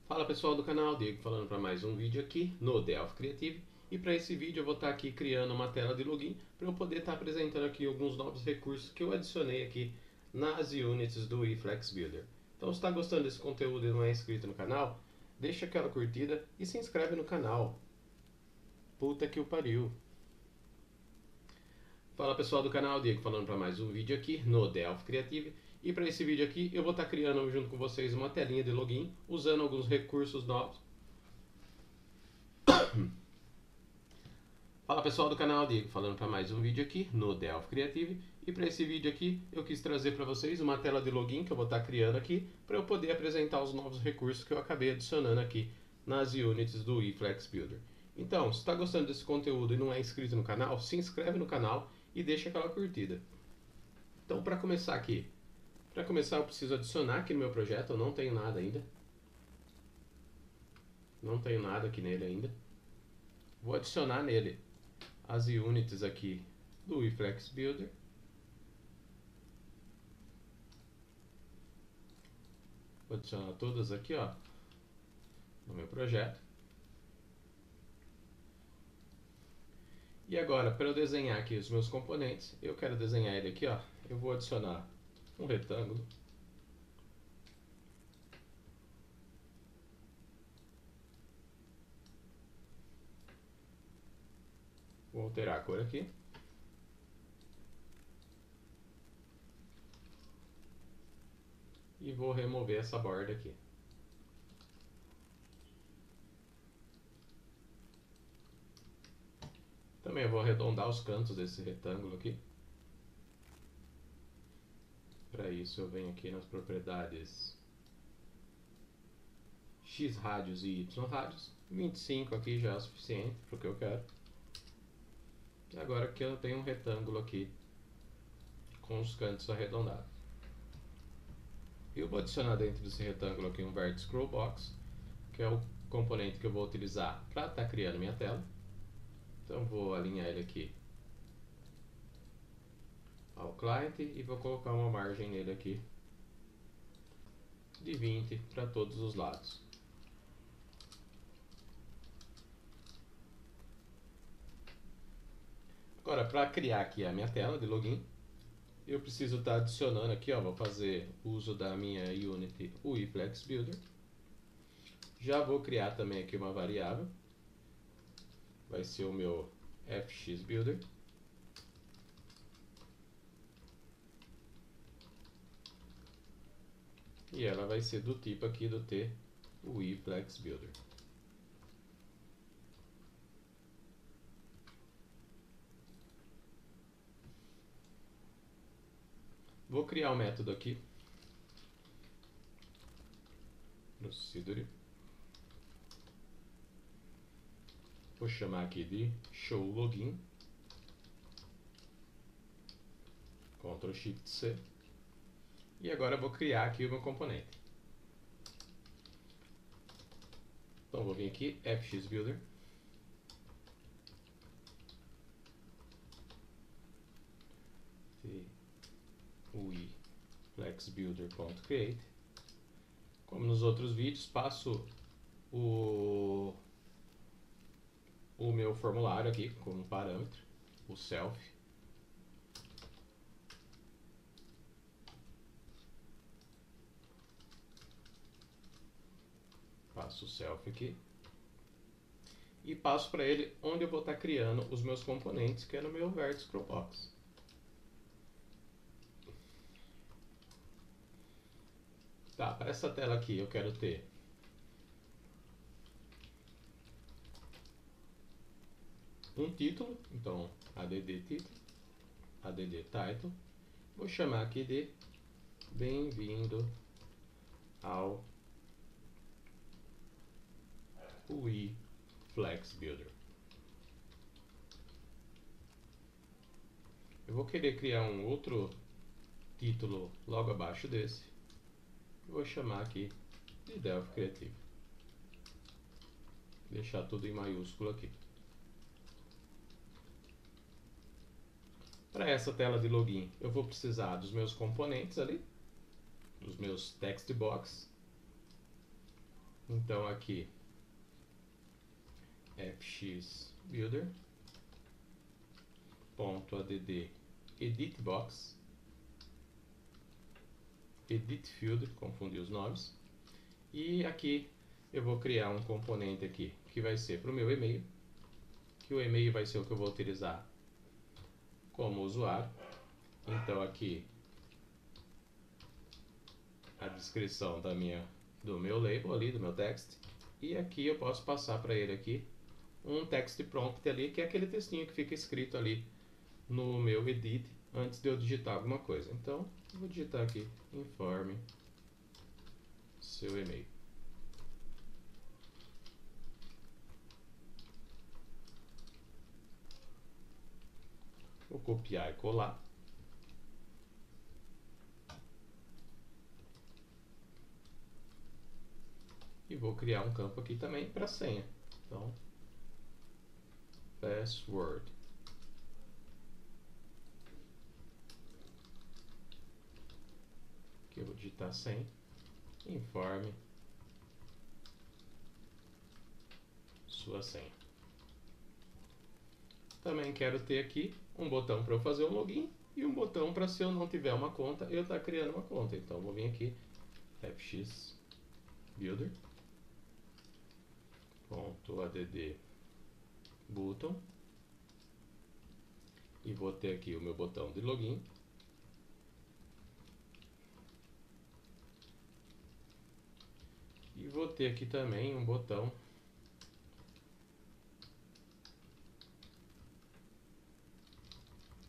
Fala pessoal do canal, Diego falando para mais um vídeo aqui no Delphi Creative. E para esse vídeo eu vou estar aqui criando uma tela de login para eu poder estar apresentando aqui alguns novos recursos que eu adicionei aqui nas units do eFlex Builder. Então se está gostando desse conteúdo e não é inscrito no canal, deixa aquela curtida e se inscreve no canal. Puta que o pariu! Fala pessoal do canal, Diego falando para mais um vídeo aqui no Delphi Creative. E para esse vídeo aqui eu vou estar criando junto com vocês uma telinha de login usando alguns recursos novos. Fala pessoal do canal, Diego falando para mais um vídeo aqui no Delphi Creative. E para esse vídeo aqui eu quis trazer para vocês uma tela de login que eu vou estar criando aqui para eu poder apresentar os novos recursos que eu acabei adicionando aqui nas units do eFlex Builder. Então, se está gostando desse conteúdo e não é inscrito no canal, se inscreve no canal e deixa aquela curtida. Então, para começar eu preciso adicionar aqui no meu projeto, eu não tenho nada ainda. Não tenho nada aqui nele ainda. Vou adicionar nele as units aqui do eFlex Builder. Vou adicionar todas aqui, ó, no meu projeto. E agora, para eu desenhar aqui os meus componentes, eu quero desenhar ele aqui, ó. Eu vou adicionar um retângulo. Vou alterar a cor aqui. E vou remover essa borda aqui. Também vou arredondar os cantos desse retângulo aqui. Para isso eu venho aqui nas propriedades X rádios e Y rádios. 25 aqui já é o suficiente para o que eu quero. E agora aqui eu tenho um retângulo aqui com os cantos arredondados. Eu vou adicionar dentro desse retângulo aqui um vértice scroll box, que é o componente que eu vou utilizar para estar criando minha tela. Então vou alinhar ele aqui ao client e vou colocar uma margem nele aqui de 20 para todos os lados. Agora, para criar aqui a minha tela de login, eu preciso estar adicionando aqui, ó, vou fazer uso da minha unit, o eFlex Builder. Já vou criar também aqui uma variável, vai ser o meu FX Builder. E ela vai ser do tipo aqui do T, o eFlex Builder. Vou criar um método aqui, procedure. Vou chamar aqui de showLogin. Ctrl Shift C. E agora eu vou criar aqui o meu componente. Então vou vir aqui, FX Builder. O eFlexBuilder.create. Como nos outros vídeos, passo o meu formulário aqui como parâmetro, o self. Passo o self aqui. E passo para ele onde eu vou estar criando os meus componentes, que é no meu vértice scroll box. Tá, para essa tela aqui eu quero ter um título, então add título, add title. Vou chamar aqui de bem-vindo ao eFlex Builder. Eu vou querer criar um outro título logo abaixo desse. Vou chamar aqui de Delphi Creative. Deixar tudo em maiúsculo aqui. Para essa tela de login, eu vou precisar dos meus componentes ali, dos meus text box. Então aqui fxbuilder .add editbox editfield, confundi os nomes, e aqui eu vou criar um componente aqui que vai ser para o meu e-mail, que o e-mail vai ser o que eu vou utilizar como usuário. Então aqui a descrição do meu label ali, do meu text, e aqui eu posso passar para ele aqui um text prompt ali, que é aquele textinho que fica escrito ali no meu edit antes de eu digitar alguma coisa. Então eu vou digitar aqui: informe seu e-mail. Vou copiar e colar. E vou criar um campo aqui também para senha. Então, password. Aqui eu vou digitar senha. Informe sua senha. Também quero ter aqui um botão para eu fazer um login e um botão para, se eu não tiver uma conta, eu estar criando uma conta. Então vou vir aqui, fxbuilder .add button, e vou ter aqui o meu botão de login. E vou ter aqui também um botão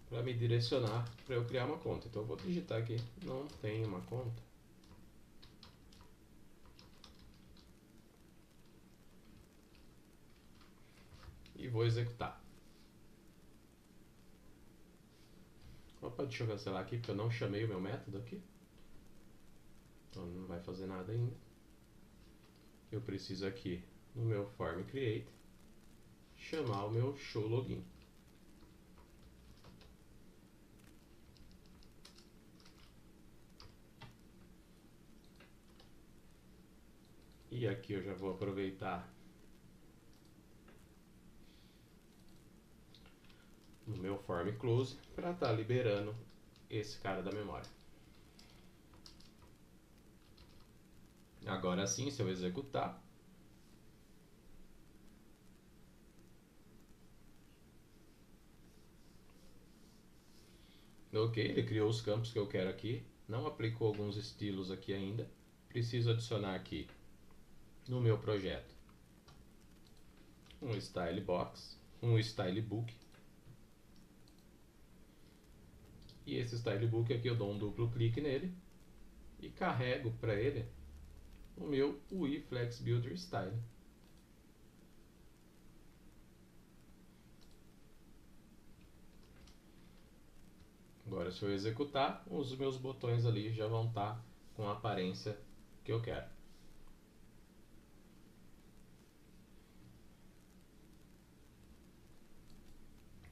para me direcionar para eu criar uma conta. Então eu vou digitar aqui: não tenho uma conta. E vou executar. Opa, deixa eu cancelar aqui porque eu não chamei o meu método aqui. Então não vai fazer nada ainda. Eu preciso aqui no meu form create chamar o meu show login. E aqui eu já vou aproveitar no meu form close para estar liberando esse cara da memória. Agora sim, se eu executar, ok, ele criou os campos que eu quero aqui, não aplicou alguns estilos aqui ainda. Preciso adicionar aqui no meu projeto um style box, um style book. E esse style book aqui eu dou um duplo clique nele e carrego para ele o meu UI Flex Builder Style. Agora, se eu executar, os meus botões ali já vão estar com a aparência que eu quero.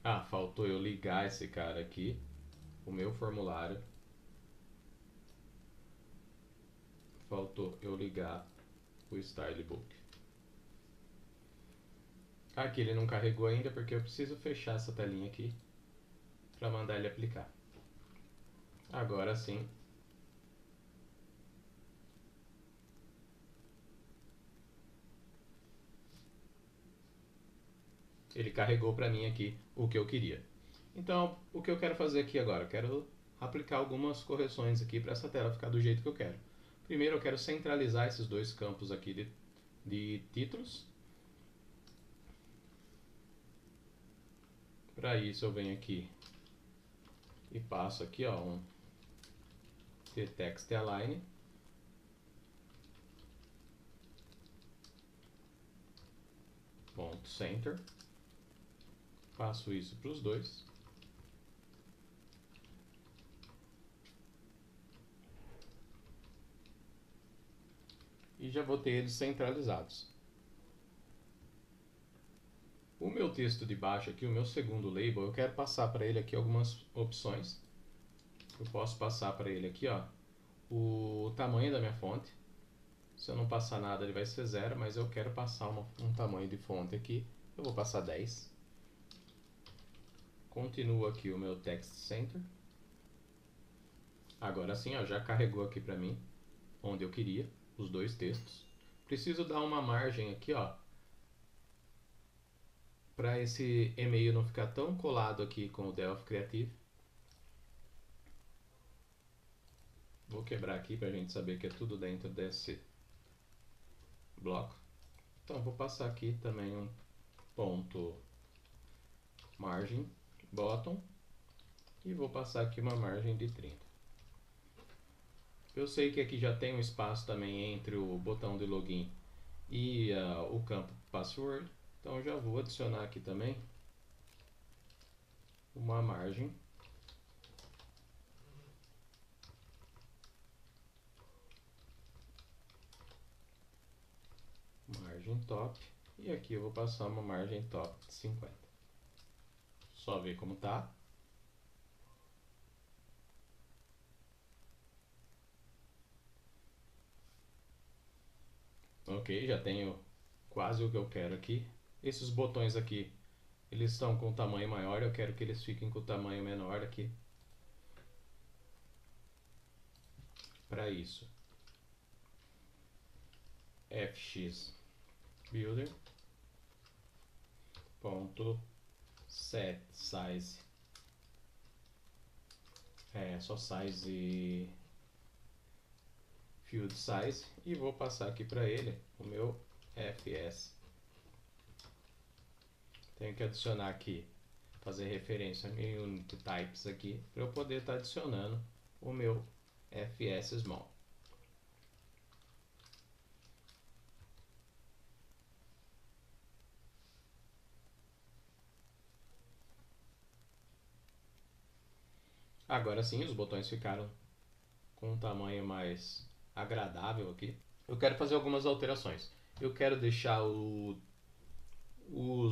Ah, faltou eu ligar esse cara aqui, o meu formulário. Faltou eu ligar o Stylebook. Aqui ele não carregou ainda porque eu preciso fechar essa telinha aqui para mandar ele aplicar. Agora sim. Ele carregou para mim aqui o que eu queria. Então, o que eu quero fazer aqui agora? Eu quero aplicar algumas correções aqui para essa tela ficar do jeito que eu quero. Primeiro, eu quero centralizar esses dois campos aqui de títulos. Para isso, eu venho aqui e passo aqui um text align. Ponto center. Passo isso para os dois. E já vou ter eles centralizados. O meu texto de baixo aqui, o meu segundo label, eu quero passar para ele aqui algumas opções. Eu posso passar para ele aqui, o tamanho da minha fonte. Se eu não passar nada, ele vai ser 0, mas eu quero passar um tamanho de fonte aqui. Eu vou passar 10. Continua aqui o meu Text Center. Agora sim, ó, já carregou aqui para mim, onde eu queria, os dois textos. Preciso dar uma margem aqui, ó, para esse e-mail não ficar tão colado aqui com o Delphi Creative. Vou quebrar aqui para a gente saber que é tudo dentro desse bloco. Então vou passar aqui também um ponto margem bottom e vou passar aqui uma margem de 30. Eu sei que aqui já tem um espaço também entre o botão de login e o campo password, então já vou adicionar aqui também uma margem top, e aqui eu vou passar uma margem top de 50. Só ver como tá. Ok, já tenho quase o que eu quero aqui. Esses botões aqui, eles estão com tamanho maior, eu quero que eles fiquem com o tamanho menor aqui. Para isso, fx builder ponto set size, só size field size, e vou passar aqui para ele o meu fs. Tenho que adicionar aqui, fazer referência a meu unit types aqui, para eu poder estar adicionando o meu fs small. Agora sim, os botões ficaram com um tamanho mais agradável aqui. Eu quero fazer algumas alterações. Eu quero deixar os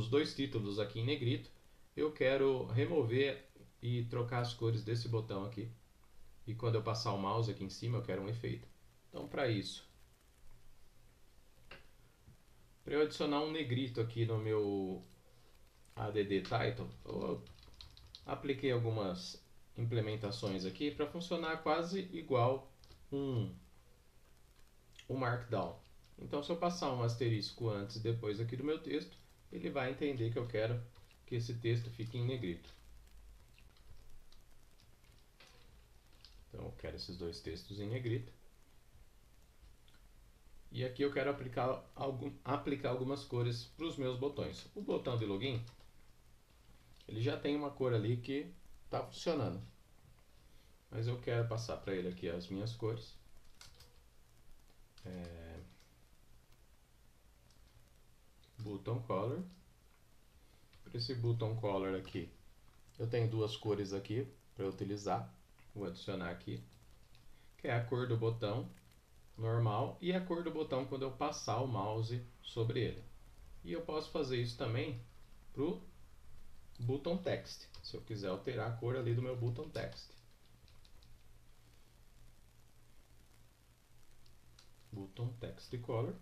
dois títulos aqui em negrito. Eu quero remover e trocar as cores desse botão aqui. E quando eu passar o mouse aqui em cima, eu quero um efeito. Então, para isso, para eu adicionar um negrito aqui no meu add title, eu apliquei algumas implementações aqui para funcionar quase igual um Markdown. Então, se eu passar um asterisco antes e depois aqui do meu texto, ele vai entender que eu quero que esse texto fique em negrito. Então, eu quero esses dois textos em negrito. E aqui eu quero aplicar algumas cores para os meus botões. O botão de login, ele já tem uma cor ali que está funcionando. Mas eu quero passar para ele aqui as minhas cores. Button color. Para esse button color aqui, eu tenho duas cores aqui para utilizar. Vou adicionar aqui, que é a cor do botão normal e a cor do botão quando eu passar o mouse sobre ele. E eu posso fazer isso também para o button text, se eu quiser alterar a cor ali do meu button text. Button text color.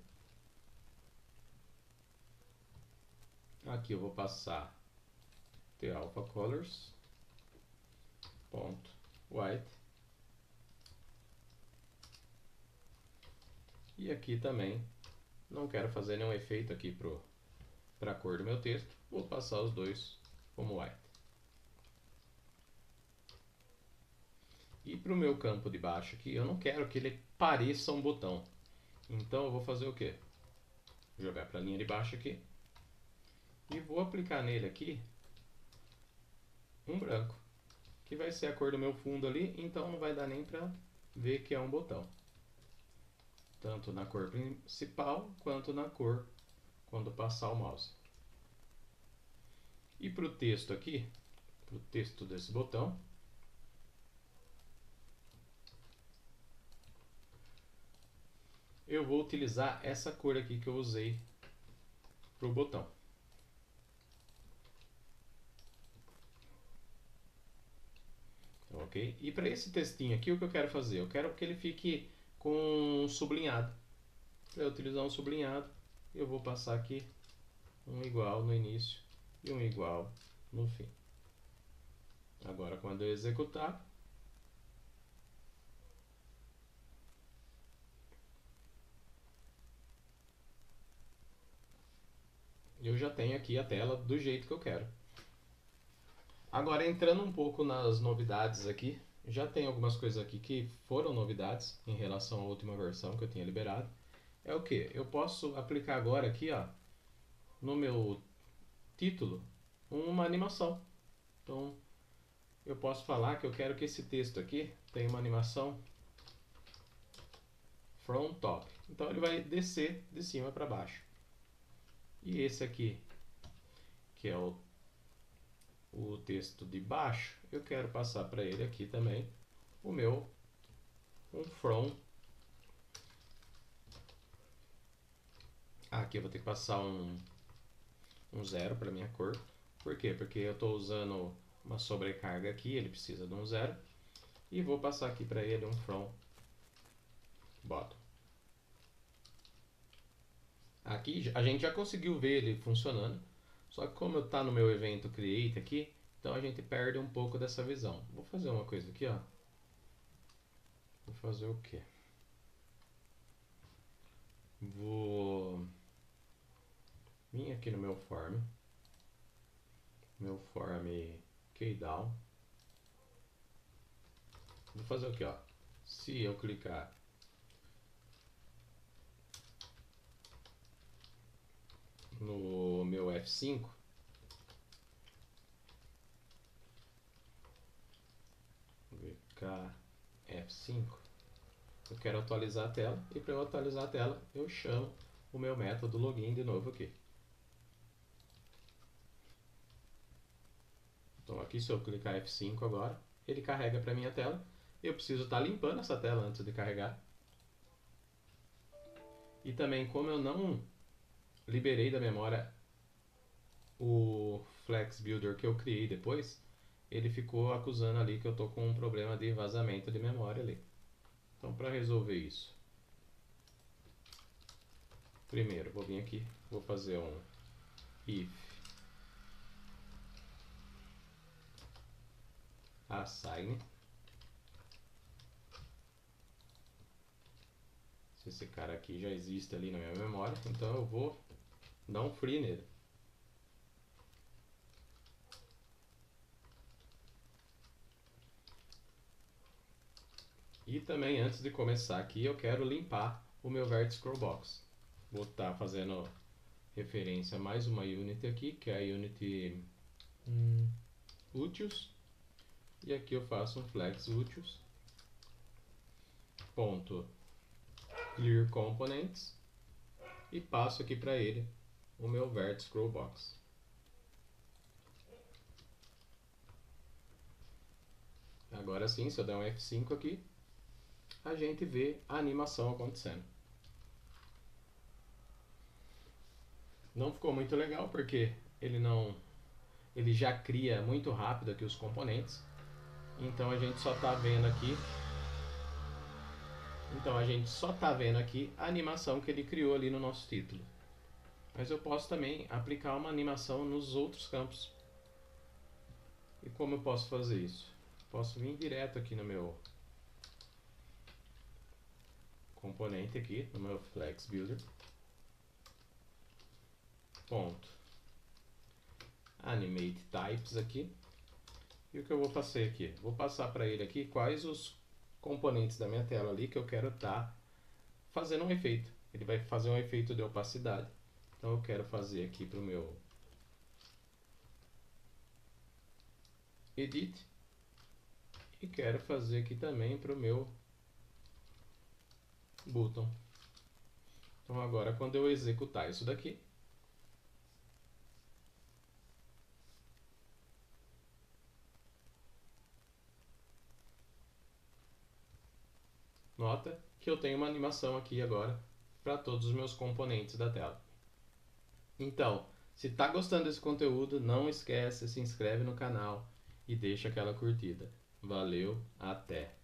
Aqui eu vou passar the alpha colors ponto white. E aqui também não quero fazer nenhum efeito aqui para a cor do meu texto. Vou passar os dois como white. E para o meu campo de baixo aqui, eu não quero que ele pareça um botão. Então eu vou fazer o quê? Jogar para a linha de baixo aqui. E vou aplicar nele aqui um branco, que vai ser a cor do meu fundo ali, então não vai dar nem para ver que é um botão. Tanto na cor principal, quanto na cor quando passar o mouse. E para o texto aqui, para o texto desse botão, eu vou utilizar essa cor aqui que eu usei para o botão. Ok? E para esse textinho aqui, o que eu quero fazer? Eu quero que ele fique com sublinhado. Para utilizar um sublinhado, eu vou passar aqui um igual no início e um igual no fim. Agora, quando eu executar, eu já tenho aqui a tela do jeito que eu quero. Agora, entrando um pouco nas novidades aqui, já tem algumas coisas aqui que foram novidades em relação à última versão que eu tinha liberado. É o que? Eu posso aplicar agora aqui, ó, no meu título, uma animação. Então, eu posso falar que eu quero que esse texto aqui tenha uma animação from top. Então, ele vai descer de cima para baixo. E esse aqui, que é o texto de baixo, eu quero passar para ele aqui também o meu from. Aqui eu vou ter que passar um zero para minha cor. Por quê? Porque eu estou usando uma sobrecarga aqui, ele precisa de um zero. E vou passar aqui para ele um from bottom. Aqui a gente já conseguiu ver ele funcionando. Só que como está no meu evento create aqui, então a gente perde um pouco dessa visão. Vou fazer uma coisa aqui, ó. Vou fazer o quê? Vou vir aqui no meu form keydown. Vou fazer o quê, ó? Se eu clicar no meu F5, F5, eu quero atualizar a tela, e para eu atualizar a tela, eu chamo o meu método login de novo aqui. Então aqui, se eu clicar F5 agora, ele carrega para minha tela. Eu preciso estar limpando essa tela antes de carregar. E também, como eu não liberei da memória o Flex Builder que eu criei depois, ele ficou acusando ali que eu estou com um problema de vazamento de memória ali. Então, para resolver isso, primeiro vou vir aqui, vou fazer um if assign. Se esse cara aqui já existe ali na minha memória, então eu vou dar um free nele. E também, antes de começar aqui, eu quero limpar o meu vértice scroll box. Vou estar fazendo referência a mais uma unit aqui, que é a unit úteis. E aqui eu faço um flex úteis ponto clear components e passo aqui para ele o meu vértice scroll box. Agora sim, se eu der um F5 aqui, a gente vê a animação acontecendo. Não ficou muito legal porque ele já cria muito rápido aqui os componentes. Então a gente só está vendo aqui. A animação que ele criou ali no nosso título. Mas eu posso também aplicar uma animação nos outros campos. E como eu posso fazer isso? Posso vir direto aqui no meu componente aqui, no meu Flex Builder. Ponto. Animate Types aqui. E o que eu vou fazer aqui? Vou passar para ele aqui quais os componentes da minha tela ali que eu quero estar fazendo um efeito. Ele vai fazer um efeito de opacidade. Então eu quero fazer aqui para o meu Edit. E quero fazer aqui também para o meu Button. Então agora quando eu executar isso daqui, nota que eu tenho uma animação aqui agora para todos os meus componentes da tela. Então, se está gostando desse conteúdo, não esquece, se inscreve no canal e deixa aquela curtida. Valeu, até!